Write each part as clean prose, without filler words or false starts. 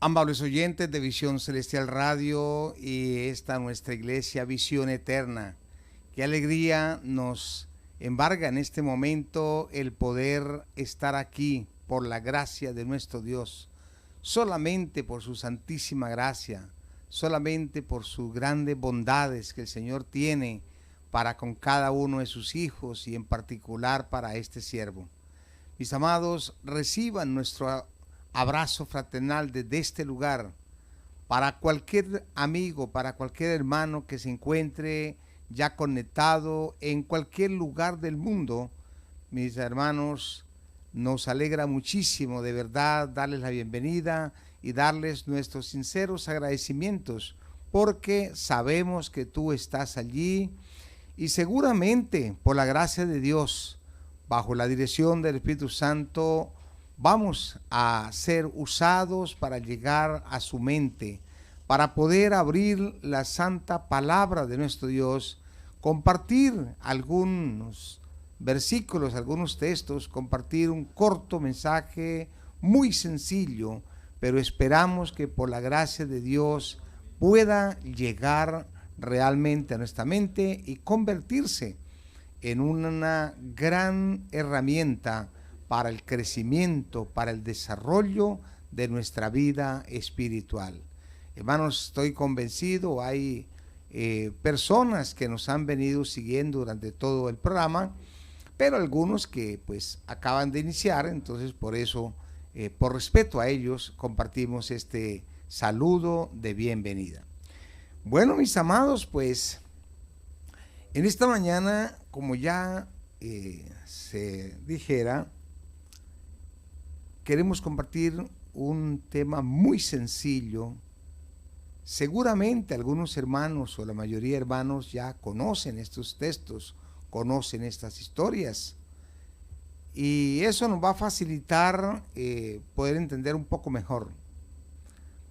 Amables oyentes de Visión Celestial Radio y esta nuestra iglesia Visión Eterna, qué alegría nos embarga en este momento el poder estar aquí por la gracia de nuestro Dios, solamente por su santísima gracia, solamente por sus grandes bondades que el Señor tiene para con cada uno de sus hijos y en particular para este siervo. Mis amados, reciban nuestro abrazo fraternal desde este lugar para cualquier amigo, para cualquier hermano que se encuentre ya conectado en cualquier lugar del mundo. Mis hermanos, nos alegra muchísimo de verdad darles la bienvenida y darles nuestros sinceros agradecimientos porque sabemos que tú estás allí y seguramente por la gracia de Dios, bajo la dirección del Espíritu Santo, vamos a ser usados para llegar a su mente, para poder abrir la santa palabra de nuestro Dios, compartir algunos versículos, algunos textos, compartir un corto mensaje muy sencillo, pero esperamos que por la gracia de Dios pueda llegar realmente a nuestra mente y convertirse en una gran herramienta para el crecimiento, para el desarrollo de nuestra vida espiritual. Hermanos, estoy convencido, hay personas que nos han venido siguiendo durante todo el programa, pero algunos que pues acaban de iniciar, entonces por eso, por respeto a ellos, compartimos este saludo de bienvenida. Bueno, mis amados, pues en esta mañana, como ya se dijera, queremos compartir un tema muy sencillo. Seguramente algunos hermanos o la mayoría de hermanos ya conocen estos textos, conocen estas historias. Y eso nos va a facilitar poder entender un poco mejor.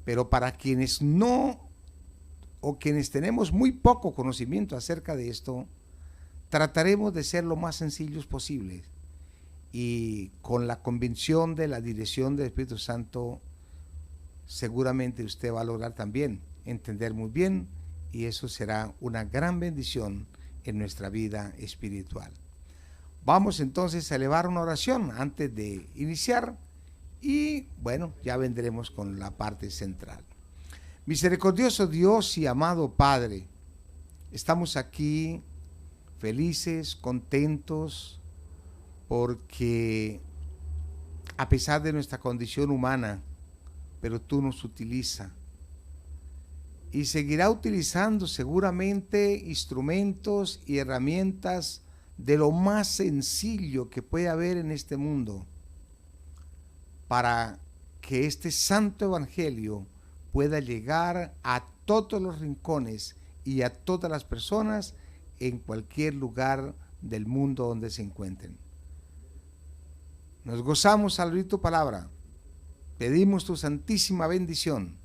Pero para quienes no o quienes tenemos muy poco conocimiento acerca de esto, trataremos de ser lo más sencillos posible. Y con la convicción de la dirección del Espíritu Santo, seguramente usted va a lograr también entender muy bien y eso será una gran bendición en nuestra vida espiritual. Vamos entonces a elevar una oración antes de iniciar y bueno, ya vendremos con la parte central. Misericordioso Dios y amado Padre, estamos aquí felices, contentos, porque a pesar de nuestra condición humana, pero tú nos utilizas y seguirá utilizando seguramente instrumentos y herramientas de lo más sencillo que puede haber en este mundo para que este santo evangelio pueda llegar a todos los rincones y a todas las personas en cualquier lugar del mundo donde se encuentren. Nos gozamos al oír tu palabra. Pedimos tu santísima bendición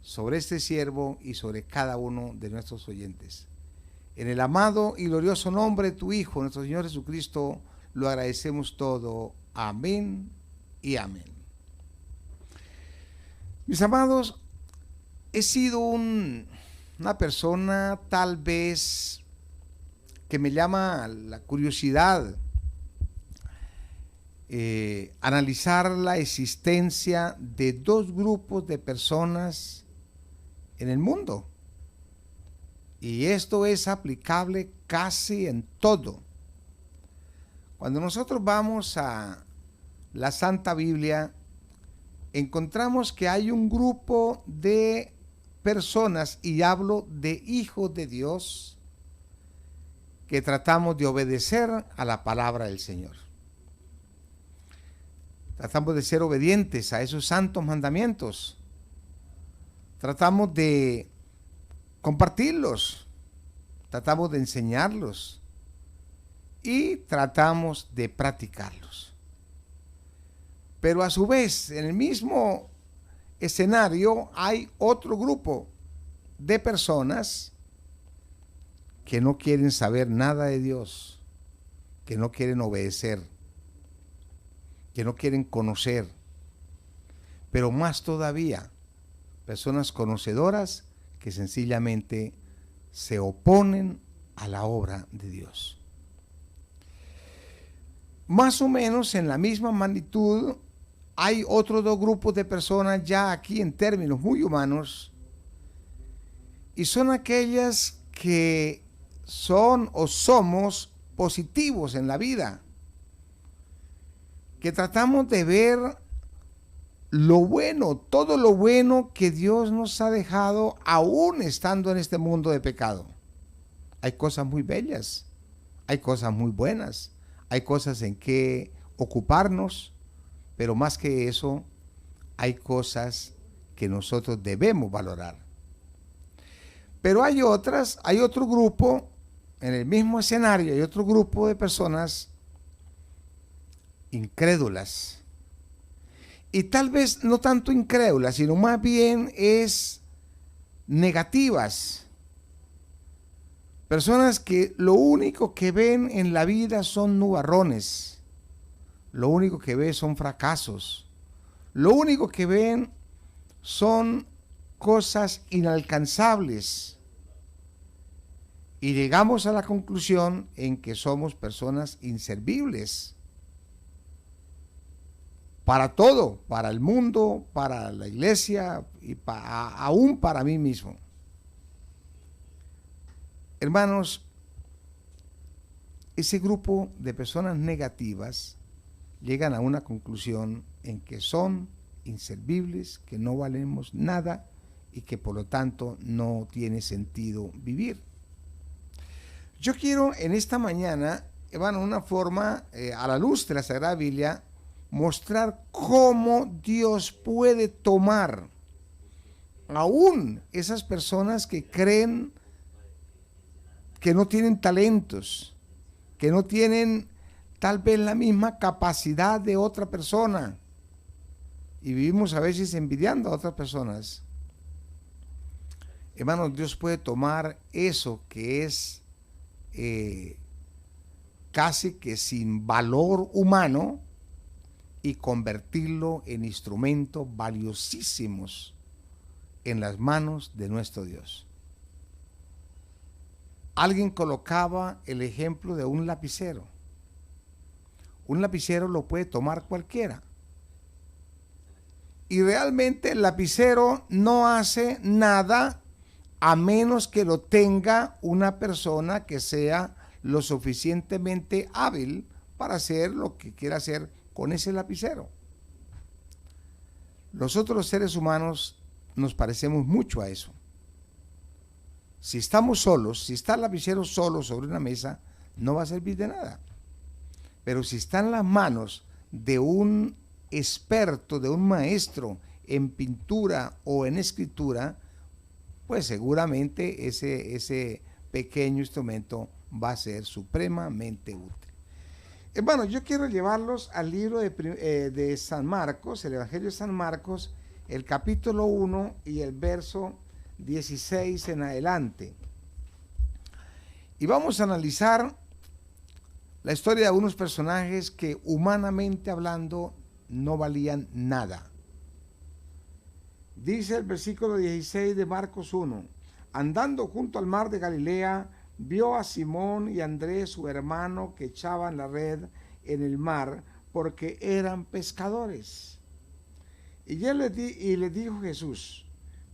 sobre este siervo y sobre cada uno de nuestros oyentes. En el amado y glorioso nombre de tu Hijo, nuestro Señor Jesucristo, lo agradecemos todo. Amén y amén. Mis amados, he sido una persona tal vez que me llama la curiosidad analizar la existencia de dos grupos de personas en el mundo. Y esto es aplicable casi en todo. Cuando nosotros vamos a la Santa Biblia, encontramos que hay un grupo de personas, y hablo de hijos de Dios, que tratamos de obedecer a la palabra del Señor. Tratamos de ser obedientes a esos santos mandamientos. Tratamos de compartirlos. Tratamos de enseñarlos. Y tratamos de practicarlos. Pero a su vez, en el mismo escenario hay otro grupo de personas que no quieren saber nada de Dios, que no quieren obedecer, que no quieren conocer, pero más todavía, personas conocedoras que sencillamente se oponen a la obra de Dios. Más o menos en la misma magnitud hay otros dos grupos de personas ya aquí en términos muy humanos, y son aquellas que son o somos positivos en la vida, que tratamos de ver lo bueno, todo lo bueno que Dios nos ha dejado aún estando en este mundo de pecado. Hay cosas muy bellas, hay cosas muy buenas, hay cosas en que ocuparnos, pero más que eso, hay cosas que nosotros debemos valorar. Pero hay otras, hay otro grupo, en el mismo escenario, hay otro grupo de personas incrédulas. Y tal vez no tanto incrédulas, sino más bien es negativas. Personas que lo único que ven en la vida son nubarrones. Lo único que ven son fracasos. Lo único que ven son cosas inalcanzables. Y llegamos a la conclusión en que somos personas inservibles. Para todo, para el mundo, para la iglesia y aún para mí mismo. Hermanos, ese grupo de personas negativas llegan a una conclusión en que son inservibles, que no valemos nada y que por lo tanto no tiene sentido vivir. Yo quiero en esta mañana, hermano, una forma a la luz de la Sagrada Biblia, mostrar cómo Dios puede tomar aún esas personas que creen que no tienen talentos, que no tienen tal vez la misma capacidad de otra persona, y vivimos a veces envidiando a otras personas. Hermanos, Dios puede tomar eso que es casi que sin valor humano y convertirlo en instrumentos valiosísimos en las manos de nuestro Dios. Alguien colocaba el ejemplo de un lapicero. Un lapicero lo puede tomar cualquiera. Y realmente el lapicero no hace nada a menos que lo tenga una persona que sea lo suficientemente hábil para hacer lo que quiera hacer con ese lapicero. Nosotros los seres humanos nos parecemos mucho a eso. Si estamos solos, si está el lapicero solo sobre una mesa, no va a servir de nada. Pero si está en las manos de un experto, de un maestro en pintura o en escritura, pues seguramente ese pequeño instrumento va a ser supremamente útil. Hermano, yo quiero llevarlos al libro de San Marcos, el Evangelio de San Marcos, el capítulo 1 y el verso 16 en adelante. Y vamos a analizar la historia de algunos personajes que humanamente hablando no valían nada. Dice el versículo 16 de Marcos 1, andando junto al mar de Galilea, vio a Simón y Andrés, su hermano, que echaban la red en el mar porque eran pescadores. Y le dijo Jesús,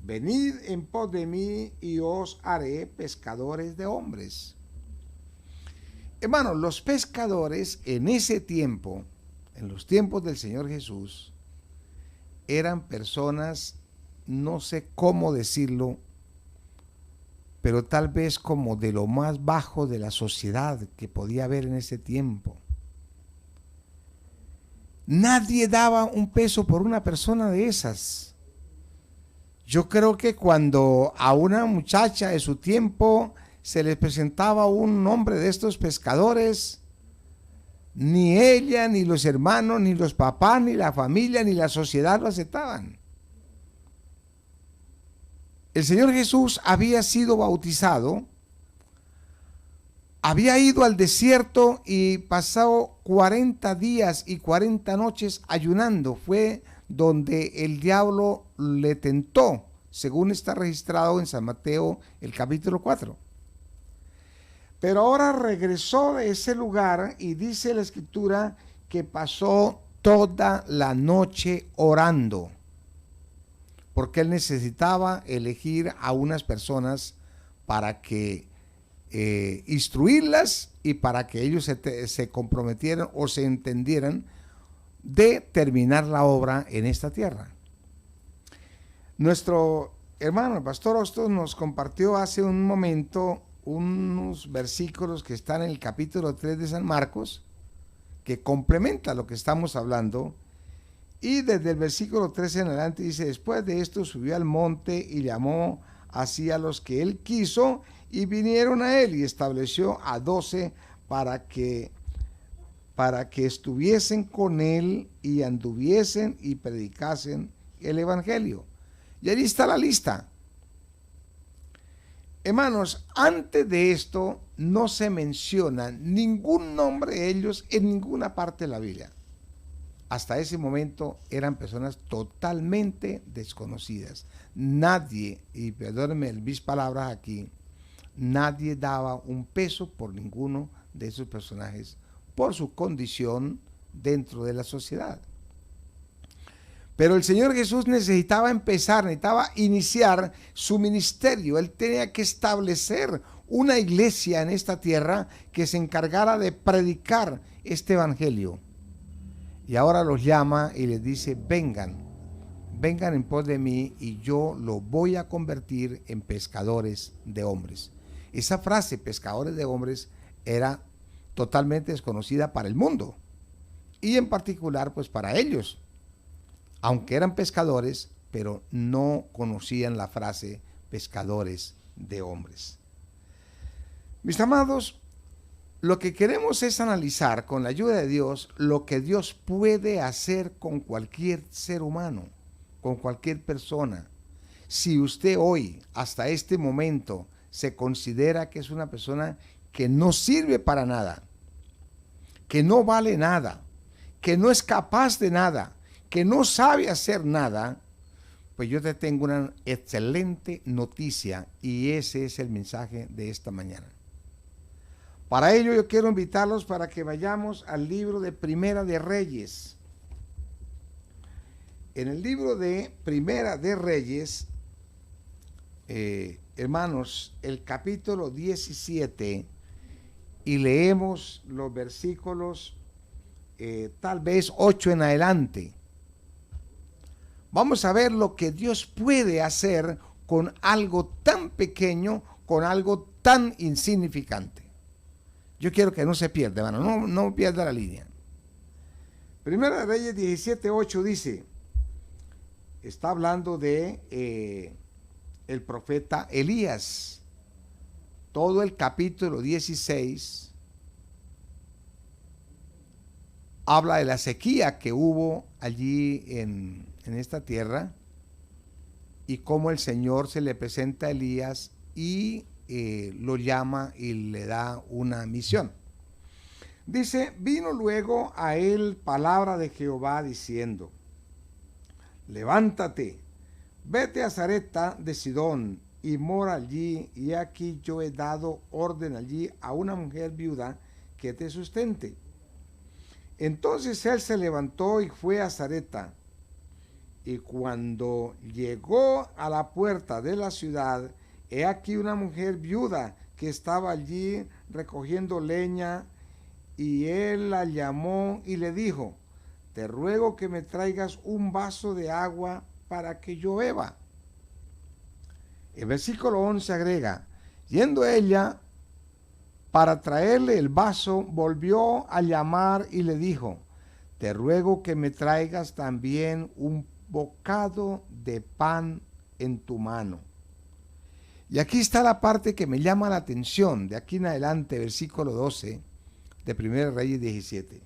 venid en pos de mí y os haré pescadores de hombres. Hermanos, los pescadores en ese tiempo, en los tiempos del Señor Jesús, eran personas, no sé cómo decirlo, pero tal vez como de lo más bajo de la sociedad que podía haber en ese tiempo. Nadie daba un peso por una persona de esas. Yo creo que cuando a una muchacha de su tiempo se les presentaba un hombre de estos pescadores, ni ella, ni los hermanos, ni los papás, ni la familia, ni la sociedad lo aceptaban. El Señor Jesús había sido bautizado, había ido al desierto y pasado 40 días y 40 noches ayunando. Fue donde el diablo le tentó según está registrado en San Mateo, el capítulo 4. Pero ahora regresó de ese lugar y dice la Escritura que pasó toda la noche orando, porque él necesitaba elegir a unas personas para que instruirlas y para que ellos se comprometieran o se entendieran de terminar la obra en esta tierra. Nuestro hermano, el pastor Hostos, nos compartió hace un momento unos versículos que están en el capítulo 3 de San Marcos, que complementa lo que estamos hablando, y desde el versículo 13 en adelante dice: después de esto subió al monte y llamó así a los que él quiso, y vinieron a él, y estableció a 12 para que estuviesen con él y anduviesen y predicasen el evangelio. Y ahí está la lista. Hermanos, antes de esto no se menciona ningún nombre de ellos en ninguna parte de la Biblia. Hasta ese momento eran personas totalmente desconocidas. Nadie, y perdónenme mis palabras aquí, nadie daba un peso por ninguno de esos personajes por su condición dentro de la sociedad. Pero el Señor Jesús necesitaba iniciar su ministerio. Él tenía que establecer una iglesia en esta tierra que se encargara de predicar este evangelio. Y ahora los llama y les dice: vengan en pos de mí y yo los voy a convertir en pescadores de hombres. Esa frase, pescadores de hombres, era totalmente desconocida para el mundo y en particular pues para ellos, aunque eran pescadores, pero no conocían la frase pescadores de hombres. Mis amados, lo que queremos es analizar con la ayuda de Dios lo que Dios puede hacer con cualquier ser humano, con cualquier persona. Si usted hoy, hasta este momento, se considera que es una persona que no sirve para nada, que no vale nada, que no es capaz de nada, que no sabe hacer nada, pues yo te tengo una excelente noticia y ese es el mensaje de esta mañana. Para ello yo quiero invitarlos para que vayamos al libro de Primera de Reyes. En el libro de Primera de Reyes, hermanos, el capítulo 17, y leemos los versículos tal vez 8 en adelante. Vamos a ver lo que Dios puede hacer con algo tan pequeño, con algo tan insignificante. Yo quiero que no se pierda, hermano, no pierda la línea. Primera de Reyes 17:8 dice, está hablando de el profeta Elías. Todo el capítulo 16 habla de la sequía que hubo allí en esta tierra y cómo el Señor se le presenta a Elías y lo llama y le da una misión. Dice, vino luego a él palabra de Jehová diciendo, levántate, vete a Sarepta de Sidón y mora allí, y aquí yo he dado orden allí a una mujer viuda que te sustente. Entonces él se levantó y fue a Sarepta, y cuando llegó a la puerta de la ciudad, he aquí una mujer viuda que estaba allí recogiendo leña, y él la llamó y le dijo, te ruego que me traigas un vaso de agua para que yo beba. El versículo 11 agrega, yendo ella para traerle el vaso, volvió a llamar y le dijo, te ruego que me traigas también un bocado de pan en tu mano. Y aquí está la parte que me llama la atención, de aquí en adelante, versículo 12 de 1 Reyes 17.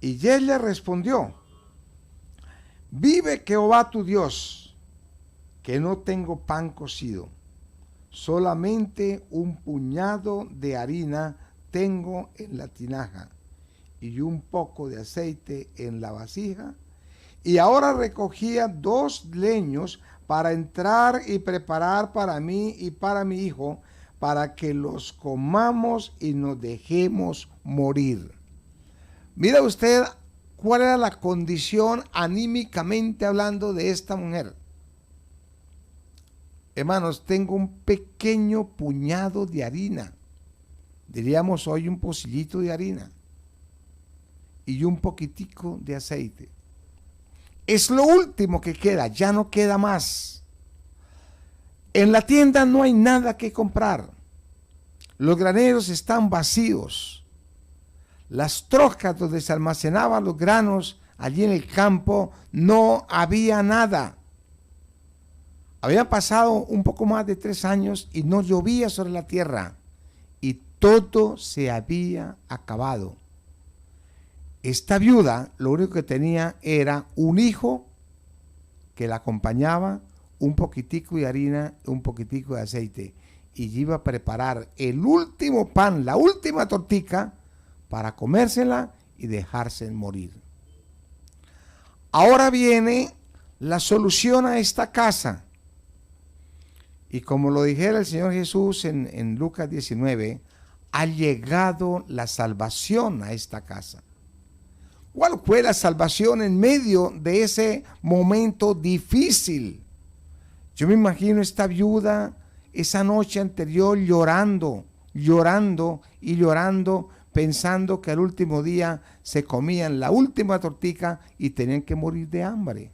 Y él le respondió, vive Jehová tu Dios, que no tengo pan cocido, solamente un puñado de harina tengo en la tinaja y un poco de aceite en la vasija, y ahora recogía 2 leños para entrar y preparar para mí y para mi hijo, para que los comamos y nos dejemos morir. Mira usted cuál era la condición anímicamente hablando de esta mujer. Hermanos, tengo un pequeño puñado de harina. Diríamos hoy un pocillito de harina. Y un poquitico de aceite. Es lo último que queda, ya no queda más. En la tienda no hay nada que comprar. Los graneros están vacíos. Las trocas donde se almacenaban los granos, allí en el campo, no había nada. Habían pasado un poco más de 3 años y no llovía sobre la tierra. Y todo se había acabado. Esta viuda lo único que tenía era un hijo que la acompañaba, un poquitico de harina, un poquitico de aceite. Y iba a preparar el último pan, la última tortica, para comérsela y dejarse morir. Ahora viene la solución a esta casa. Y como lo dijera el Señor Jesús en Lucas 19, ha llegado la salvación a esta casa. ¿Cuál fue la salvación en medio de ese momento difícil? Yo me imagino esta viuda esa noche anterior llorando, pensando que al último día se comían la última tortica y tenían que morir de hambre.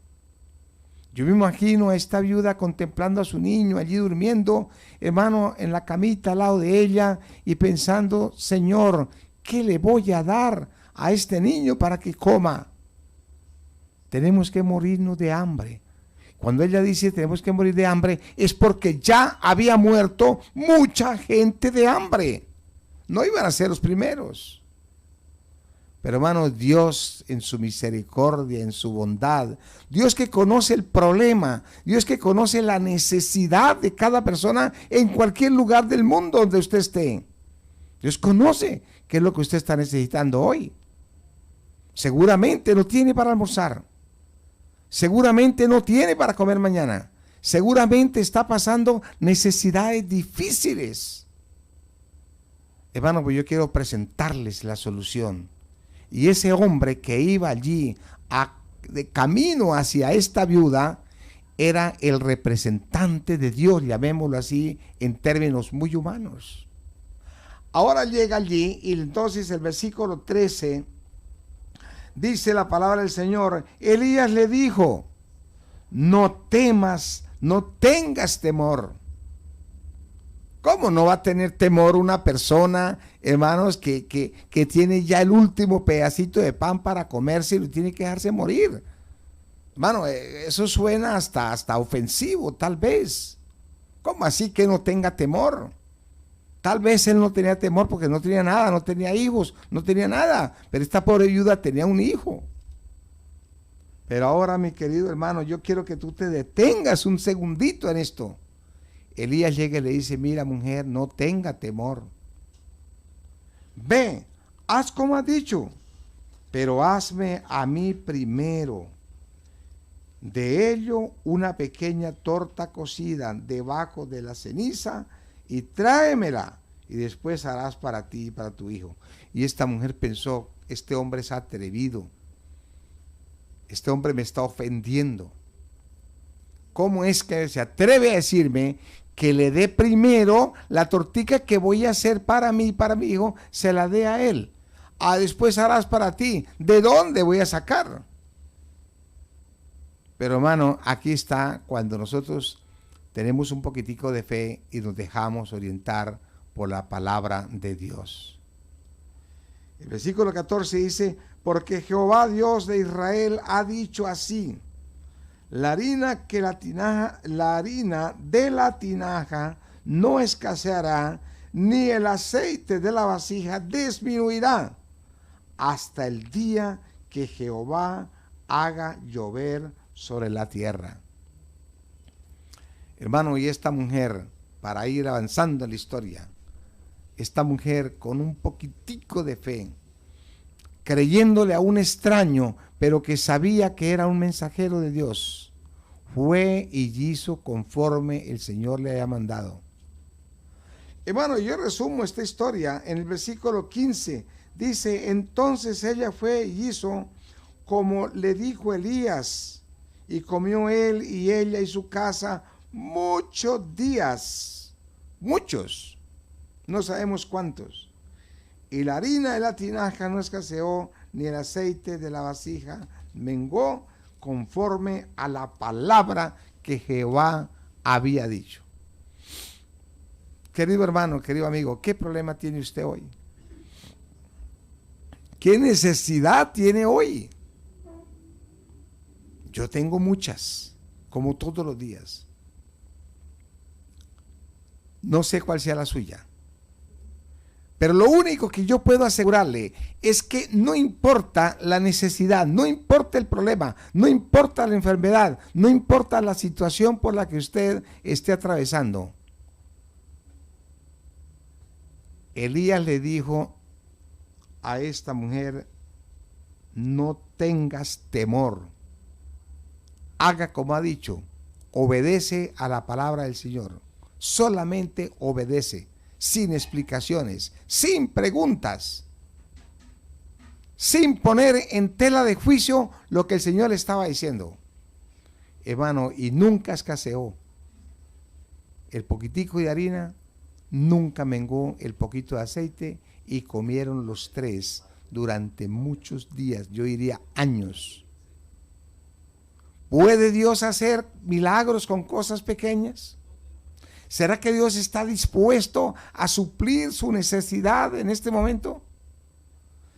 Yo me imagino a esta viuda contemplando a su niño allí durmiendo, hermano, en la camita al lado de ella y pensando, Señor, ¿qué le voy a dar a este niño para que coma? Tenemos que morirnos de hambre. Cuando ella dice tenemos que morir de hambre, es porque ya había muerto mucha gente de hambre. No iban a ser los primeros. Pero hermano, Dios en su misericordia, en su bondad, Dios que conoce el problema, Dios que conoce la necesidad de cada persona en cualquier lugar del mundo donde usted esté. Dios conoce qué es lo que usted está necesitando hoy. Seguramente no tiene para almorzar. Seguramente no tiene para comer mañana. Seguramente está pasando necesidades difíciles. Hermano, pues yo quiero presentarles la solución. Y ese hombre que iba allí de camino hacia esta viuda era el representante de Dios, llamémoslo así, en términos muy humanos. Ahora llega allí y entonces el versículo 13 dice la palabra del Señor, Elías le dijo, no temas, no tengas temor. ¿Cómo no va a tener temor una persona, hermanos, que tiene ya el último pedacito de pan para comerse y lo tiene que dejarse morir? Hermano, eso suena hasta ofensivo, tal vez. ¿Cómo así que no tenga temor? Tal vez él no tenía temor porque no tenía nada, no tenía hijos, no tenía nada. Pero esta pobre viuda tenía un hijo. Pero ahora, mi querido hermano, yo quiero que tú te detengas un segundito en esto. Elías llega y le dice, mira mujer, no tenga temor. Ve, haz como has dicho, pero hazme a mí primero. De ello una pequeña torta cocida debajo de la ceniza y tráemela y después harás para ti y para tu hijo. Y esta mujer pensó, este hombre es atrevido, este hombre me está ofendiendo. ¿Cómo es que se atreve a decirme que le dé primero la tortica que voy a hacer para mí y para mi hijo, se la dé a él? Después harás para ti. ¿De dónde voy a sacar? Pero hermano, aquí está cuando nosotros tenemos un poquitico de fe y nos dejamos orientar por la palabra de Dios. El versículo 14 dice, porque Jehová Dios de Israel ha dicho así, la harina de la tinaja no escaseará, ni el aceite de la vasija disminuirá, hasta el día que Jehová haga llover sobre la tierra. Hermano, y esta mujer, para ir avanzando en la historia, esta mujer con un poquitico de fe, creyéndole a un extraño, pero que sabía que era un mensajero de Dios, fue y hizo conforme el Señor le había mandado. Hermano, yo resumo esta historia en el versículo 15. Dice, entonces ella fue y hizo como le dijo Elías, y comió él y ella y su casa muchos días, muchos, no sabemos cuántos. Y la harina de la tinaja no escaseó, ni el aceite de la vasija mengó, conforme a la palabra que Jehová había dicho. Querido hermano, querido amigo, ¿qué problema tiene usted hoy? ¿Qué necesidad tiene hoy? Yo tengo muchas, como todos los días. No sé cuál sea la suya. Pero lo único que yo puedo asegurarle es que no importa la necesidad, no importa el problema, no importa la enfermedad, no importa la situación por la que usted esté atravesando. Elías le dijo a esta mujer, no tengas temor, haga como ha dicho, obedece a la palabra del Señor, solamente obedece, sin explicaciones, sin preguntas, sin poner en tela de juicio lo que el Señor le estaba diciendo. Hermano, y nunca escaseó el poquitico de harina, nunca mengó el poquito de aceite, y comieron los tres durante muchos días, yo diría años. ¿Puede Dios hacer milagros con cosas pequeñas? ¿Será que Dios está dispuesto a suplir su necesidad en este momento?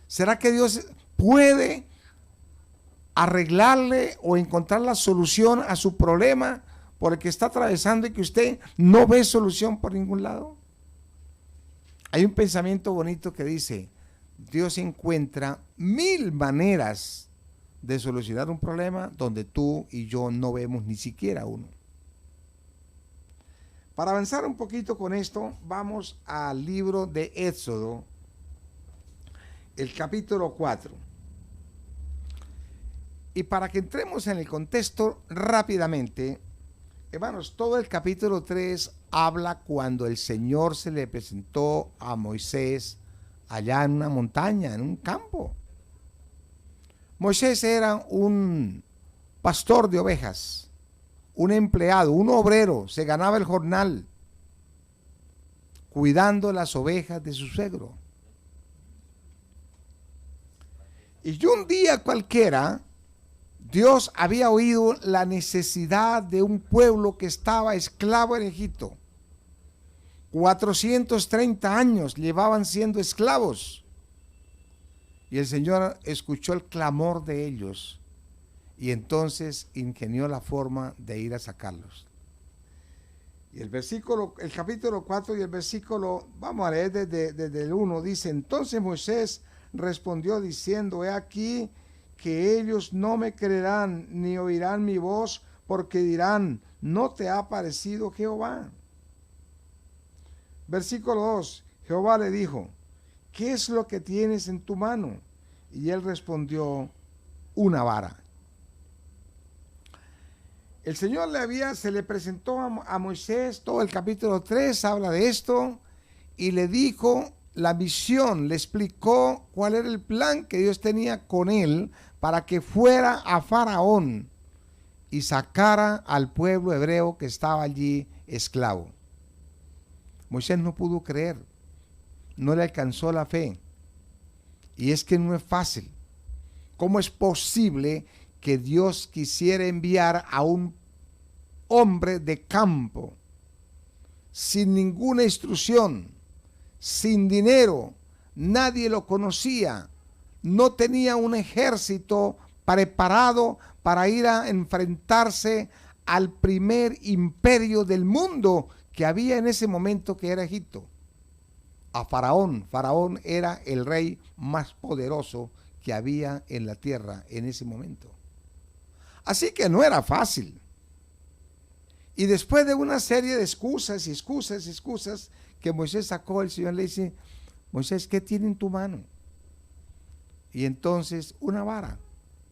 ¿Será que Dios puede arreglarle o encontrar la solución a su problema por el que está atravesando y que usted no ve solución por ningún lado? Hay un pensamiento bonito que dice, Dios encuentra 1000 maneras de solucionar un problema donde tú y yo no vemos ni siquiera uno. Para avanzar un poquito con esto, vamos al libro de Éxodo, el capítulo 4. Y para que entremos en el contexto rápidamente, hermanos, todo el capítulo 3 habla cuando el Señor se le presentó a Moisés allá en una montaña, en un campo. Moisés era un pastor de ovejas, un empleado, un obrero, se ganaba el jornal cuidando las ovejas de su suegro. Y un día cualquiera, Dios había oído la necesidad de un pueblo que estaba esclavo en Egipto. 430 años llevaban siendo esclavos. Y el Señor escuchó el clamor de ellos y entonces ingenió la forma de ir a sacarlos. Y el capítulo 4 y el versículo, vamos a leer desde el 1, dice, entonces Moisés respondió diciendo, he aquí que ellos no me creerán ni oirán mi voz, porque dirán, ¿no te ha parecido Jehová? Versículo 2, Jehová le dijo, ¿qué es lo que tienes en tu mano? Y él respondió, una vara. El Señor se le presentó a Moisés, todo el capítulo 3 habla de esto, y le dijo la visión, le explicó cuál era el plan que Dios tenía con él para que fuera a Faraón y sacara al pueblo hebreo que estaba allí esclavo. Moisés no pudo creer, no le alcanzó la fe. Y es que no es fácil. ¿Cómo es posible que Dios quisiera enviar a un hombre de campo sin ninguna instrucción, sin dinero, nadie lo conocía, no tenía un ejército preparado para ir a enfrentarse al primer imperio del mundo que había en ese momento, que era Egipto? A Faraón. Faraón era el rey más poderoso que había en la tierra en ese momento. Así que no era fácil. Y después de una serie de excusas que Moisés sacó, el Señor le dice, Moisés, ¿qué tiene en tu mano? Y entonces una vara.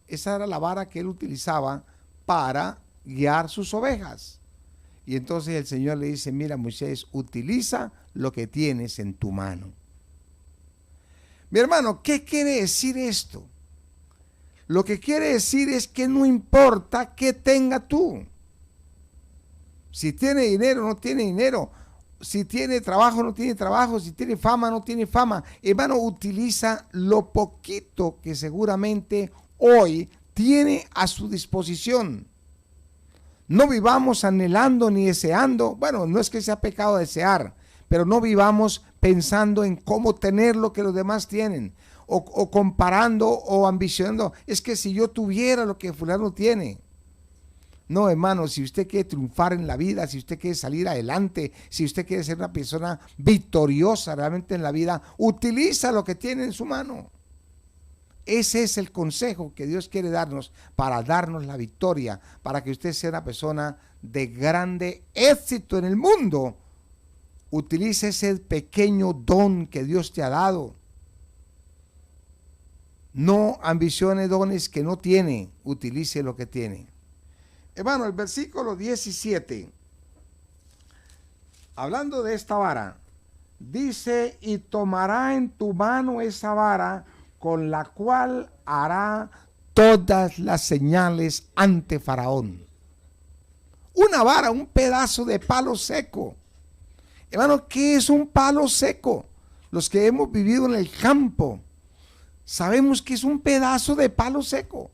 Esa era la vara que él utilizaba para guiar sus ovejas. Y entonces el Señor le dice, mira Moisés, utiliza lo que tienes en tu mano. Mi hermano, ¿qué quiere decir esto? Lo que quiere decir es que no importa qué tenga tú. Si tiene dinero, no tiene dinero. Si tiene trabajo, no tiene trabajo. Si tiene fama, no tiene fama. Hermano, utiliza lo poquito que seguramente hoy tiene a su disposición. No vivamos anhelando ni deseando. Bueno, no es que sea pecado desear, pero no vivamos pensando en cómo tener lo que los demás tienen. O comparando o ambicionando. Es que si yo tuviera lo que fulano tiene. No, hermano, si usted quiere triunfar en la vida, si usted quiere salir adelante, si usted quiere ser una persona victoriosa realmente en la vida, utiliza lo que tiene en su mano. Ese es el consejo que Dios quiere darnos para darnos la victoria, para que usted sea una persona de grande éxito en el mundo. Utilice ese pequeño don que Dios te ha dado. No ambicione dones que no tiene, utilice lo que tiene. Hermano, el versículo 17, hablando de esta vara, dice, y tomará en tu mano esa vara con la cual hará todas las señales ante Faraón. Una vara, un pedazo de palo seco. Hermano, ¿qué es un palo seco? Los que hemos vivido en el campo, sabemos que es un pedazo de palo seco.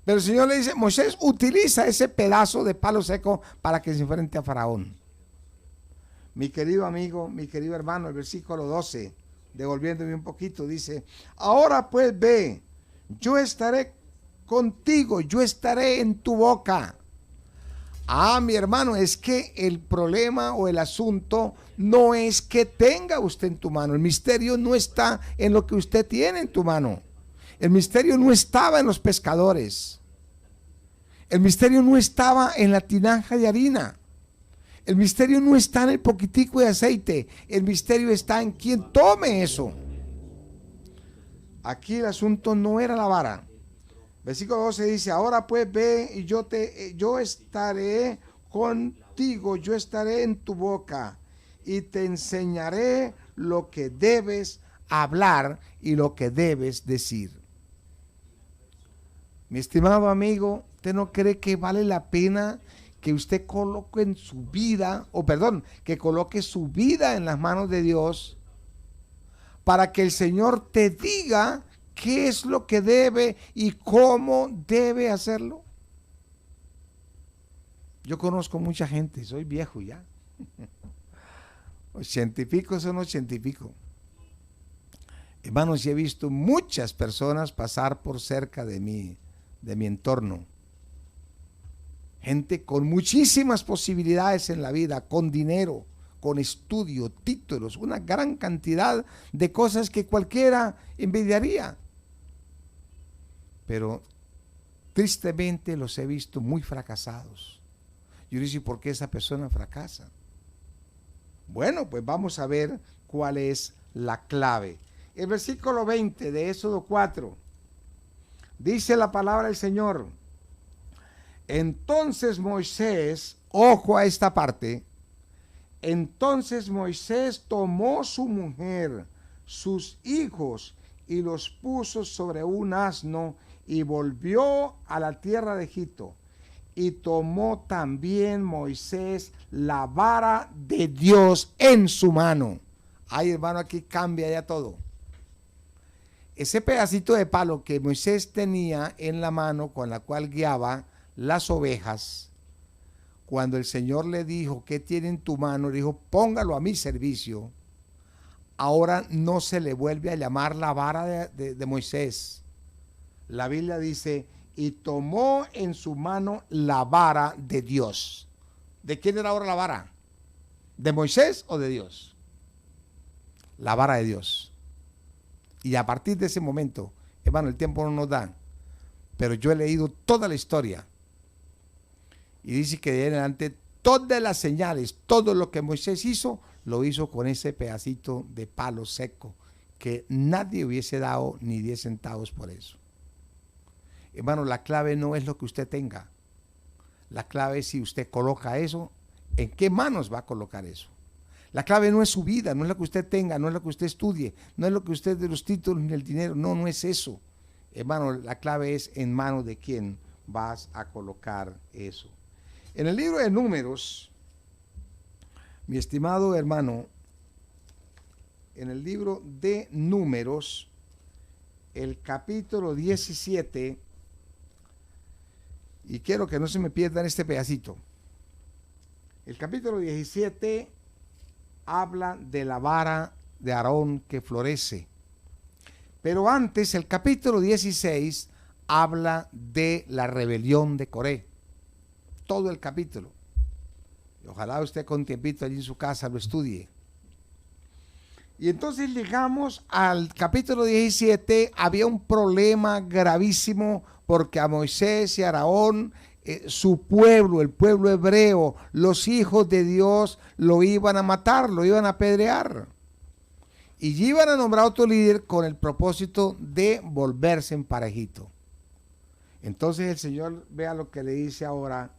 Pero el Señor le dice, Moisés, utiliza ese pedazo de palo seco para que se enfrente a Faraón. Mi querido amigo, mi querido hermano, el versículo 12, devolviéndome un poquito, dice, ahora pues ve, yo estaré contigo, yo estaré en tu boca. Ah, mi hermano, es que el problema o el asunto no es que tenga usted en tu mano. El misterio no está en lo que usted tiene en tu mano. El misterio no estaba en los pescadores. El misterio no estaba en la tinaja de harina. El misterio no está en el poquitico de aceite. El misterio está en quien tome eso. Aquí el asunto no era la vara. Versículo 12 dice, ahora pues ve y yo estaré contigo, yo estaré en tu boca y te enseñaré lo que debes hablar y lo que debes decir. Mi estimado amigo, ¿usted no cree que vale la pena que usted coloque en su vida, que coloque su vida en las manos de Dios para que el Señor te diga qué es lo que debe y cómo debe hacerlo? Yo conozco mucha gente, soy viejo ya. 80 y pico son 80 y pico. Hermanos, y he visto muchas personas pasar por cerca de mi entorno. Gente con muchísimas posibilidades en la vida, con dinero, con estudio, títulos, una gran cantidad de cosas que cualquiera envidiaría. Pero tristemente los he visto muy fracasados. Yo digo, ¿por qué esa persona fracasa? Bueno, pues vamos a ver cuál es la clave. El versículo 20 de Éxodo 4, dice la palabra del Señor. Entonces Moisés, ojo a esta parte, entonces Moisés tomó su mujer, sus hijos, y los puso sobre un asno, y volvió a la tierra de Egipto. Y tomó también Moisés la vara de Dios en su mano. Ay, hermano, aquí cambia ya todo. Ese pedacito de palo que Moisés tenía en la mano con la cual guiaba las ovejas, cuando el Señor le dijo, ¿qué tiene en tu mano? Le dijo, póngalo a mi servicio. Ahora no se le vuelve a llamar la vara de Moisés. La Biblia dice, y tomó en su mano la vara de Dios. ¿De quién era ahora la vara? ¿De Moisés o de Dios? La vara de Dios. Y a partir de ese momento, hermano, el tiempo no nos da, pero yo he leído toda la historia. Y dice que de ahí en adelante todas las señales, todo lo que Moisés hizo, lo hizo con ese pedacito de palo seco, que nadie hubiese dado ni 10 centavos por eso. Hermano, la clave no es lo que usted tenga. La clave es si usted coloca eso, ¿en qué manos va a colocar eso? La clave no es su vida, no es lo que usted tenga, no es lo que usted estudie, no es lo que usted de los títulos ni el dinero, no, no es eso. Hermano, la clave es en manos de quién vas a colocar eso. En el libro de Números, mi estimado hermano, en el libro de Números, el capítulo 17, y quiero que no se me pierdan este pedacito. El capítulo 17 habla de la vara de Aarón que florece. Pero antes, el capítulo 16 habla de la rebelión de Coré. Todo el capítulo. Y ojalá usted con tiempito allí en su casa lo estudie. Y entonces llegamos al capítulo 17, había un problema gravísimo porque a Moisés y a Aarón, su pueblo, el pueblo hebreo, los hijos de Dios lo iban a matar, lo iban a apedrear. Y iban a nombrar otro líder con el propósito de volverse en parejito. Entonces el Señor, vea lo que le dice ahora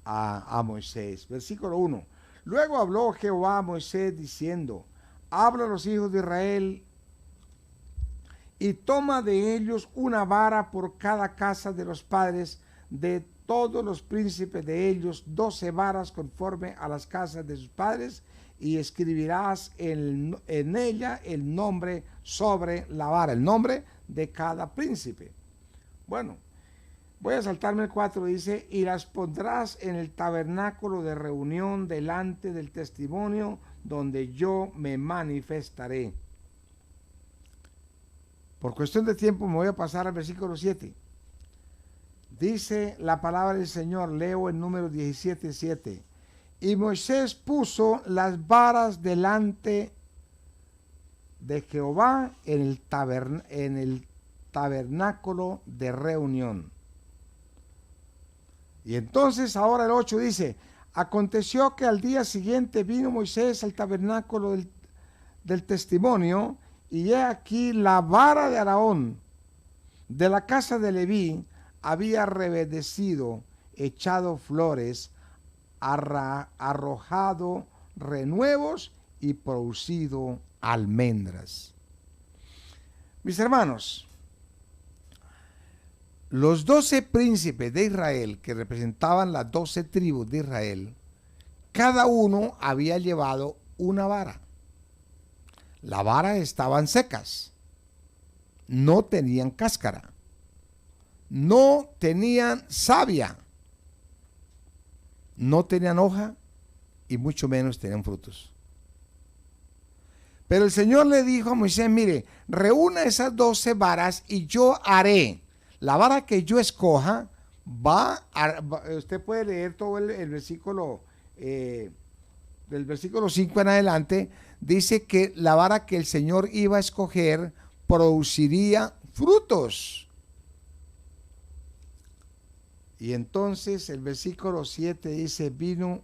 a Moisés. Versículo 1. Luego habló Jehová a Moisés diciendo: habla a los hijos de Israel y toma de ellos una vara por cada casa de los padres de todos los príncipes de ellos, 12 varas conforme a las casas de sus padres, y escribirás en ella el nombre sobre la vara, el nombre de cada príncipe. Bueno, voy a saltarme el 4, dice: y las pondrás en el tabernáculo de reunión delante del testimonio, donde yo me manifestaré. Por cuestión de tiempo me voy a pasar al versículo 7. Dice la palabra del Señor, leo en Números 17:7. Y Moisés puso las varas delante de Jehová en el tabernáculo de reunión. Y entonces ahora el 8 dice: aconteció que al día siguiente vino Moisés al tabernáculo del testimonio, y he aquí la vara de Aarón de la casa de Leví había reverdecido, echado flores, arrojado renuevos y producido almendras. Mis hermanos, los 12 príncipes de Israel, que representaban las 12 tribus de Israel, cada uno había llevado una vara. La vara estaban secas, no tenían cáscara, no tenían savia, no tenían hoja y mucho menos tenían frutos. Pero el Señor le dijo a Moisés: mire, reúna esas 12 varas y yo haré. La vara que yo escoja usted puede leer todo el versículo, del versículo 5 en adelante, dice que la vara que el Señor iba a escoger produciría frutos. Y entonces el versículo 7 dice: vino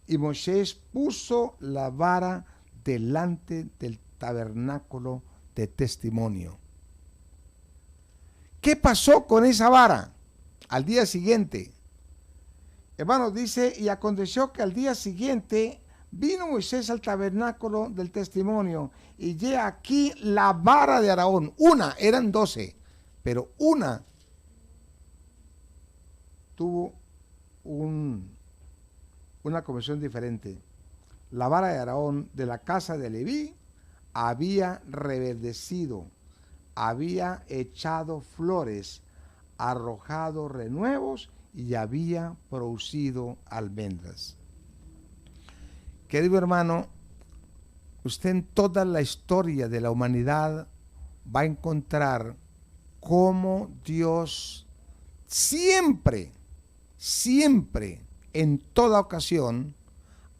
y Moisés puso la vara delante del tabernáculo de testimonio. ¿Qué pasó con esa vara? Al día siguiente, hermanos, dice: y aconteció que al día siguiente vino Moisés al tabernáculo del testimonio, y he aquí la vara de Aarón. Una, eran 12, pero una tuvo una comisión diferente. La vara de Aarón de la casa de Leví había reverdecido, había echado flores, arrojado renuevos y había producido almendras. Querido hermano, usted en toda la historia de la humanidad va a encontrar cómo Dios siempre, en toda ocasión,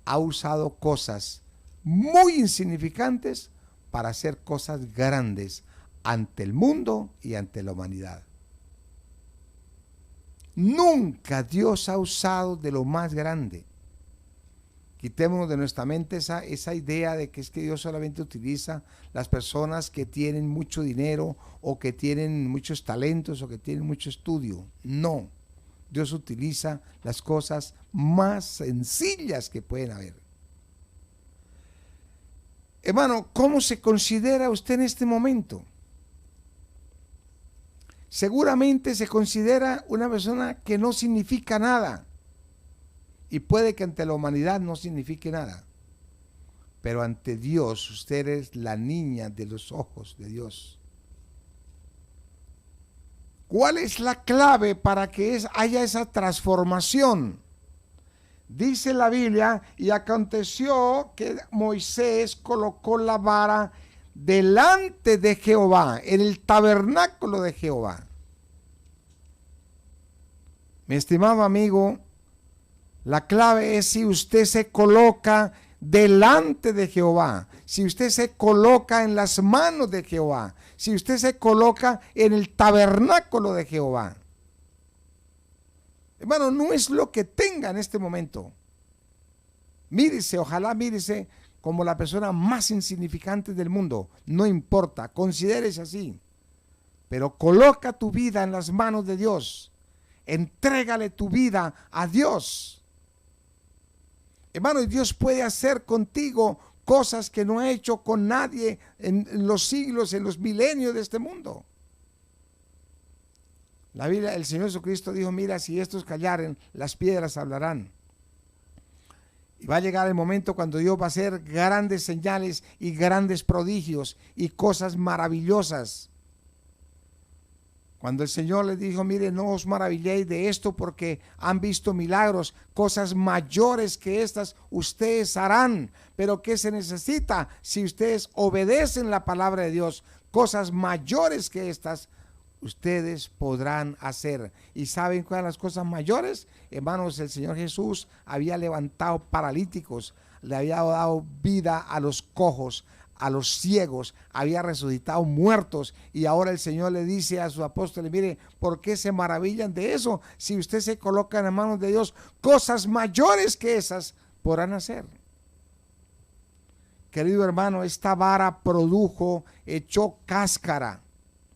ha usado cosas muy insignificantes para hacer cosas grandes ante el mundo y ante la humanidad. Nunca Dios ha usado de lo más grande. Quitémonos de nuestra mente esa idea de que es que Dios solamente utiliza las personas que tienen mucho dinero o que tienen muchos talentos o que tienen mucho estudio. No, Dios utiliza las cosas más sencillas que pueden haber. Hermano, ¿cómo se considera usted en este momento? Seguramente se considera una persona que no significa nada. Y puede que ante la humanidad no signifique nada. Pero ante Dios, usted es la niña de los ojos de Dios. ¿Cuál es la clave para que haya esa transformación? Dice la Biblia, y aconteció que Moisés colocó la vara delante de Jehová, en el tabernáculo de Jehová. Mi estimado amigo, la clave es si usted se coloca delante de Jehová, si usted se coloca en las manos de Jehová, si usted se coloca en el tabernáculo de Jehová. Hermano, no es lo que tenga en este momento. Mírese, ojalá mírese como la persona más insignificante del mundo. No importa, considérese así. Pero coloca tu vida en las manos de Dios. Entrégale tu vida a Dios. Hermano, y Dios puede hacer contigo cosas que no ha hecho con nadie en los siglos, en los milenios de este mundo. La Biblia, el Señor Jesucristo dijo, mira, si estos callaren, las piedras hablarán. Y va a llegar el momento cuando Dios va a hacer grandes señales y grandes prodigios y cosas maravillosas. Cuando el Señor les dijo, mire, no os maravilléis de esto porque han visto milagros, cosas mayores que estas ustedes harán. Pero ¿qué se necesita? Si ustedes obedecen la palabra de Dios, cosas mayores que estas ustedes podrán hacer. ¿Y saben cuáles son las cosas mayores? Hermanos, el Señor Jesús había levantado paralíticos, le había dado vida a los cojos, a los ciegos, había resucitado muertos, y ahora el Señor le dice a sus apóstoles, mire, ¿por qué se maravillan de eso? Si usted se coloca en las manos de Dios, cosas mayores que esas podrán hacer. Querido hermano, esta vara produjo, echó cáscara.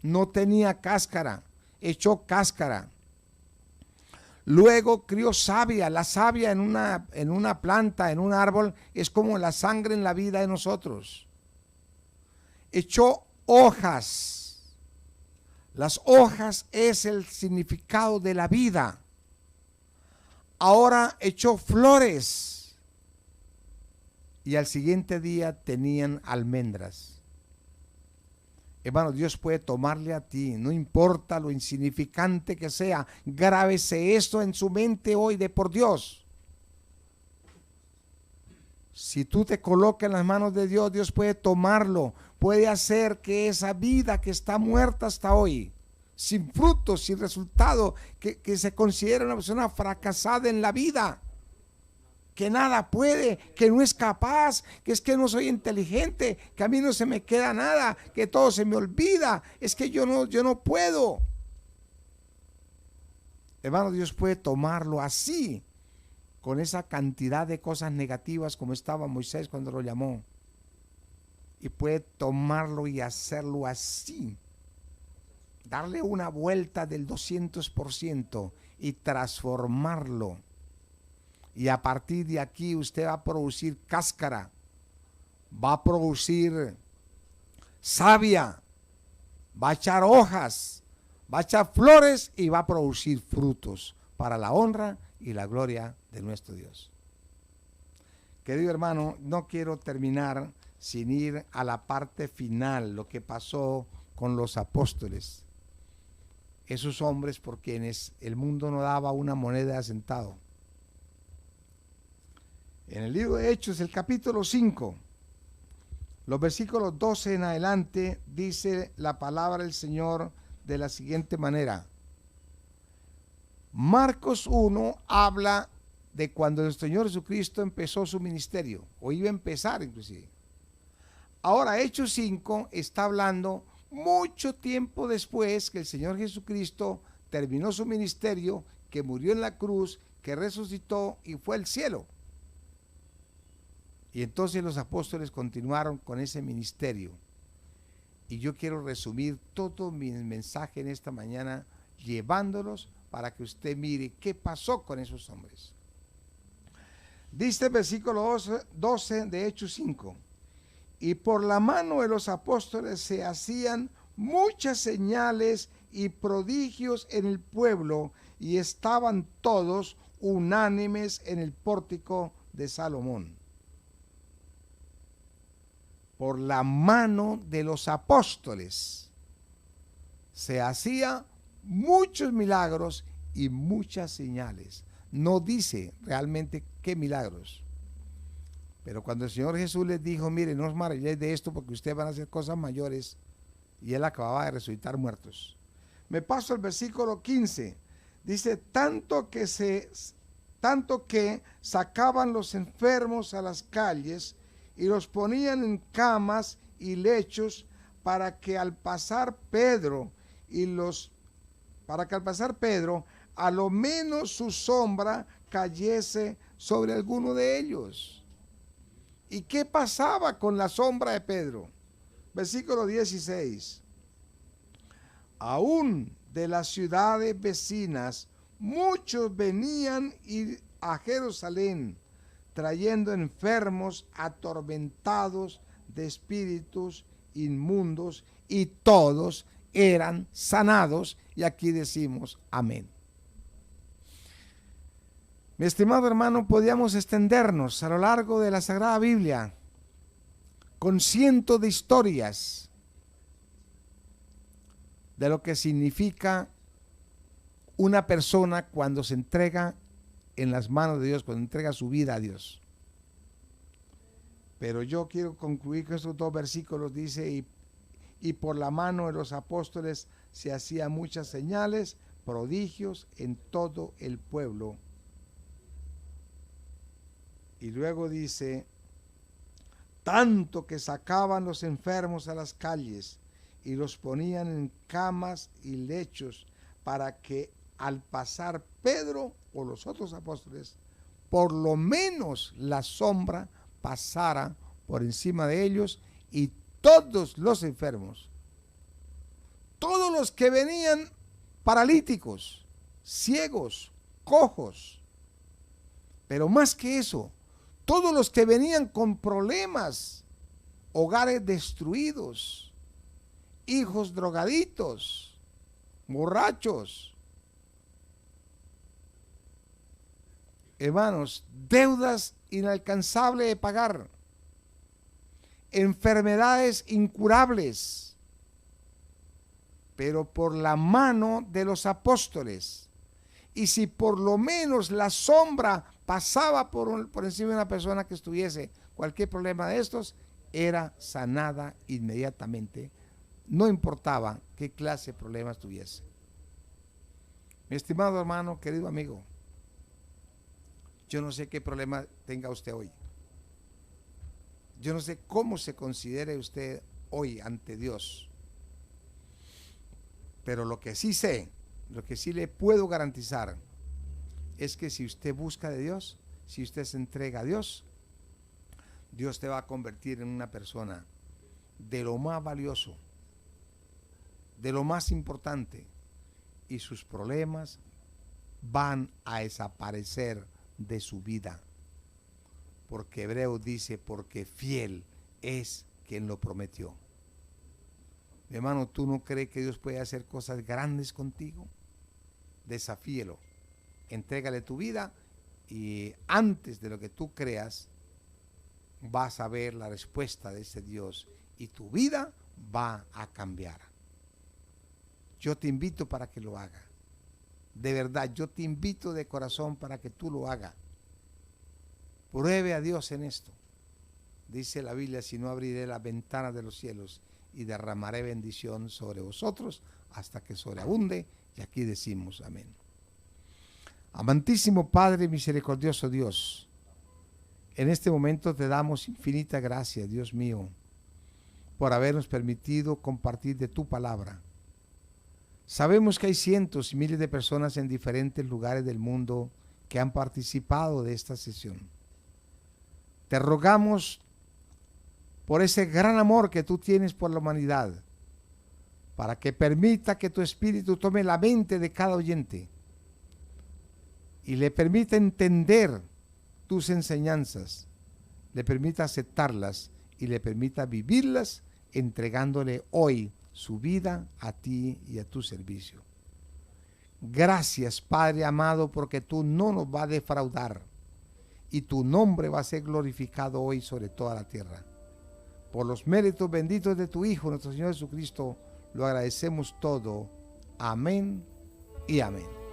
No tenía cáscara, echó cáscara. Luego crió savia. La savia en una planta, en un árbol, es como la sangre en la vida de nosotros. Echó hojas. Las hojas es el significado de la vida. Ahora echó flores. Y al siguiente día tenían almendras. Hermano, Dios puede tomarle a ti, no importa lo insignificante que sea, grábese esto en su mente hoy de por Dios. Si tú te colocas en las manos de Dios, Dios puede tomarlo, puede hacer que esa vida que está muerta hasta hoy, sin frutos, sin resultado, que se considera una persona fracasada en la vida, que nada puede, que no es capaz, que es que no soy inteligente, que a mí no se me queda nada, que todo se me olvida, es que yo no puedo. Hermano, Dios puede tomarlo así, con esa cantidad de cosas negativas como estaba Moisés cuando lo llamó, y puede tomarlo y hacerlo así, darle una vuelta del 200% y transformarlo. Y a partir de aquí usted va a producir cáscara, va a producir savia, va a echar hojas, va a echar flores y va a producir frutos para la honra y la gloria de nuestro Dios. Querido hermano, no quiero terminar sin ir a la parte final, lo que pasó con los apóstoles, esos hombres por quienes el mundo no daba una moneda de centavo. En el libro de Hechos, el capítulo 5, los versículos 12 en adelante, dice la palabra del Señor de la siguiente manera. Marcos 1 habla de cuando el Señor Jesucristo empezó su ministerio, o iba a empezar inclusive. Ahora Hechos 5 está hablando mucho tiempo después que el Señor Jesucristo terminó su ministerio, que murió en la cruz, que resucitó y fue al cielo. Y entonces los apóstoles continuaron con ese ministerio. Y yo quiero resumir todo mi mensaje en esta mañana, llevándolos para que usted mire qué pasó con esos hombres. Dice el versículo 12 de Hechos 5. Y por la mano de los apóstoles se hacían muchas señales y prodigios en el pueblo, y estaban todos unánimes en el pórtico de Salomón. Por la mano de los apóstoles se hacían muchos milagros y muchas señales. No dice realmente qué milagros. Pero cuando el Señor Jesús les dijo, mire, no os maravilléis de esto porque ustedes van a hacer cosas mayores, y él acababa de resucitar muertos. Me paso al versículo 15. Dice, tanto que sacaban los enfermos a las calles y los ponían en camas y lechos para que al pasar Pedro a lo menos su sombra cayese sobre alguno de ellos. ¿Y qué pasaba con la sombra de Pedro? Versículo 16. Aún de las ciudades vecinas, muchos venían a Jerusalén, trayendo enfermos atormentados de espíritus inmundos, y todos eran sanados. Y aquí decimos amén. Mi estimado hermano, podíamos extendernos a lo largo de la Sagrada Biblia con cientos de historias de lo que significa una persona cuando se entrega en las manos de Dios, cuando entrega su vida a Dios. Pero yo quiero concluir con estos dos versículos. Dice, y por la mano de los apóstoles se hacían muchas señales, prodigios en todo el pueblo. Y luego dice, tanto que sacaban los enfermos a las calles y los ponían en camas y lechos para que al pasar Pedro o los otros apóstoles, por lo menos la sombra pasara por encima de ellos, y todos los enfermos, todos los que venían paralíticos, ciegos, cojos, pero más que eso, todos los que venían con problemas, hogares destruidos, hijos drogaditos, borrachos, hermanos, deudas inalcanzables de pagar, enfermedades incurables, pero por la mano de los apóstoles. Y si por lo menos la sombra pasaba por encima de una persona que estuviese cualquier problema de estos, era sanada inmediatamente, no importaba qué clase de problemas tuviese. Mi estimado hermano, querido amigo, yo no sé qué problema tenga usted hoy. Yo no sé cómo se considere usted hoy ante Dios. Pero lo que sí sé, lo que sí le puedo garantizar, es que si usted busca de Dios, si usted se entrega a Dios, Dios te va a convertir en una persona de lo más valioso, de lo más importante, y sus problemas van a desaparecer de su vida. Porque Hebreos dice, porque fiel es quien lo prometió. Mi hermano, ¿tú no crees que Dios puede hacer cosas grandes contigo? Desafíelo, entrégale tu vida, y antes de lo que tú creas, vas a ver la respuesta de ese Dios y tu vida va a cambiar. Yo te invito para que lo haga. De verdad, yo te invito de corazón para que tú lo hagas. Pruebe a Dios en esto. Dice la Biblia, si no, abriré las ventanas de los cielos y derramaré bendición sobre vosotros hasta que sobreabunde. Y aquí decimos amén. Amantísimo Padre, misericordioso Dios, en este momento te damos infinita gracia, Dios mío, por habernos permitido compartir de tu palabra. Sabemos que hay cientos y miles de personas en diferentes lugares del mundo que han participado de esta sesión. Te rogamos por ese gran amor que tú tienes por la humanidad, para que permita que tu Espíritu tome la mente de cada oyente y le permita entender tus enseñanzas, le permita aceptarlas y le permita vivirlas, entregándole hoy su vida a ti y a tu servicio. Gracias, Padre amado, porque tú no nos vas a defraudar y tu nombre va a ser glorificado hoy sobre toda la tierra. Por los méritos benditos de tu Hijo, nuestro Señor Jesucristo, lo agradecemos todo. Amén y amén.